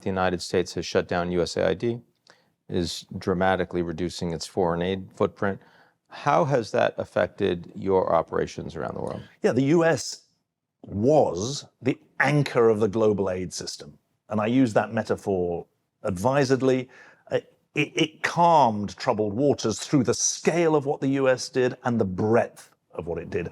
The United States has shut down USAID, is dramatically reducing its foreign aid footprint. How has that affected your operations around the world? Yeah, the US was the anchor of the global aid system. And I use that metaphor advisedly. It calmed troubled waters through the scale of what the US did and the breadth of what it did,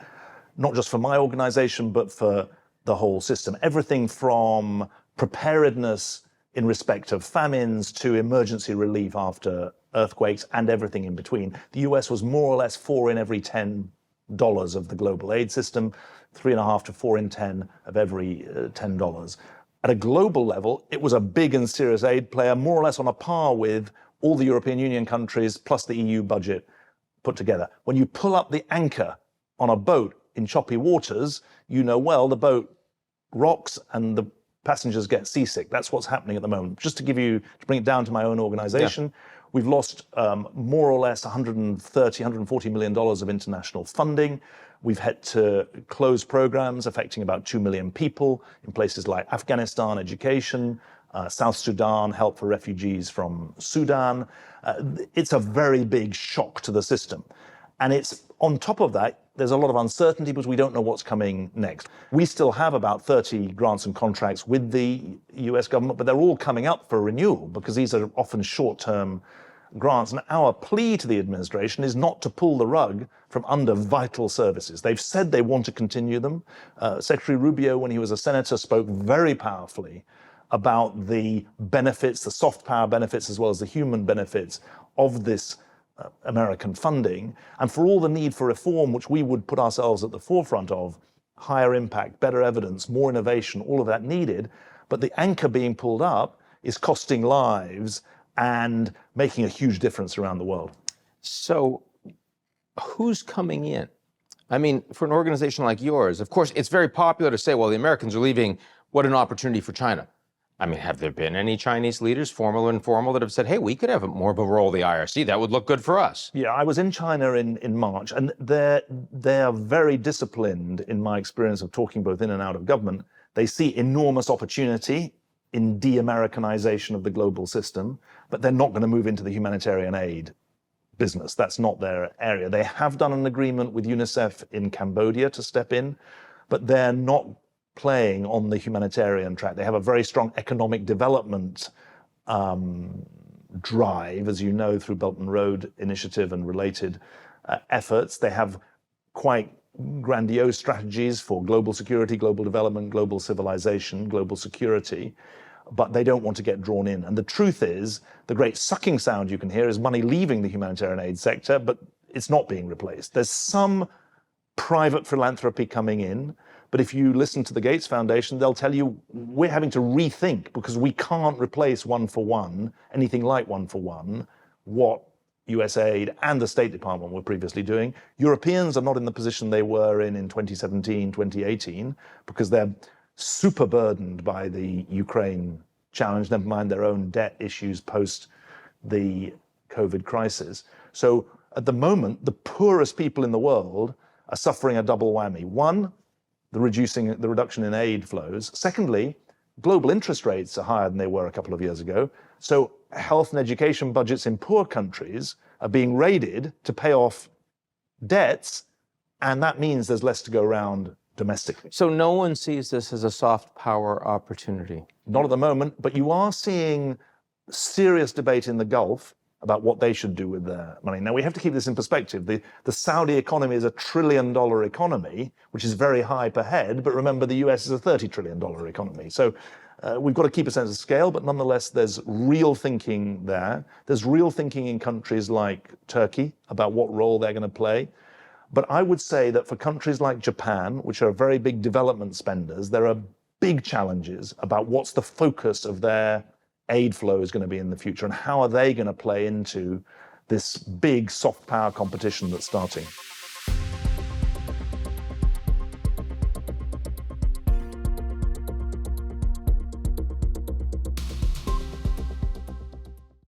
not just for my organization, but for the whole system. Everything from preparedness in respect of famines to emergency relief after earthquakes and everything in between. The US was more or less 4 in every $10 of the global aid system, 3.5 to 4 in 10 of every $10. At a global level, it was a big and serious aid player, more or less on a par with all the European Union countries plus the EU budget put together. When you pull up the anchor on a boat in choppy waters, you know well the boat rocks and the passengers get seasick. That's what's happening at the moment. Just to bring it down to my own organization, we've lost more or less $140 million of international funding. We've had to close programs affecting about 2 million people in places like Afghanistan, education, South Sudan, help for refugees from Sudan. It's a very big shock to the system. And it's on top of that, there's a lot of uncertainty because we don't know what's coming next. We still have about 30 grants and contracts with the US government, but they're all coming up for renewal because these are often short-term grants. And our plea to the administration is not to pull the rug from under vital services. They've said they want to continue them. Secretary Rubio, when he was a senator, spoke very powerfully about the benefits, the soft power benefits, as well as the human benefits of this American funding, and for all the need for reform, which we would put ourselves at the forefront of, higher impact, better evidence, more innovation, all of that needed. But the anchor being pulled up is costing lives and making a huge difference around the world. So who's coming in? I mean, for an organization like yours, of course, it's very popular to say, well, the Americans are leaving. What an opportunity for China. I mean, have there been any Chinese leaders, formal or informal, that have said, hey, we could have more of a role in the IRC. That would look good for us? Yeah, I was in China in March, and they're very disciplined in my experience of talking both in and out of government. They see enormous opportunity in de-Americanization of the global system, but they're not going to move into the humanitarian aid business. That's not their area. They have done an agreement with UNICEF in Cambodia to step in, but they're not playing on the humanitarian track. They have a very strong economic development drive, as you know, through Belt and Road Initiative and related efforts. They have quite grandiose strategies for global security, global development, global civilization, global security, but they don't want to get drawn in. And the truth is, the great sucking sound you can hear is money leaving the humanitarian aid sector, but it's not being replaced. There's some private philanthropy coming in, but if you listen to the Gates Foundation, they'll tell you we're having to rethink because we can't replace one for one, anything like one for one, what USAID and the State Department were previously doing. Europeans are not in the position they were in 2017, 2018, because they're super burdened by the Ukraine challenge, never mind their own debt issues post the COVID crisis. So at the moment, the poorest people in the world are suffering a double whammy. One, the reduction in aid flows. Secondly, global interest rates are higher than they were a couple of years ago. So health and education budgets in poor countries are being raided to pay off debts, and that means there's less to go around domestically. So no one sees this as a soft power opportunity? Not at the moment, but you are seeing serious debate in the Gulf about what they should do with their money. Now, we have to keep this in perspective. The Saudi economy is $1 trillion economy, which is very high per head, but remember the US is a $30 trillion economy. So we've got to keep a sense of scale, but nonetheless, there's real thinking there. There's real thinking in countries like Turkey about what role they're going to play. But I would say that for countries like Japan, which are very big development spenders, there are big challenges about what's the focus of their aid flow is going to be in the future, and how are they going to play into this big soft power competition that's starting.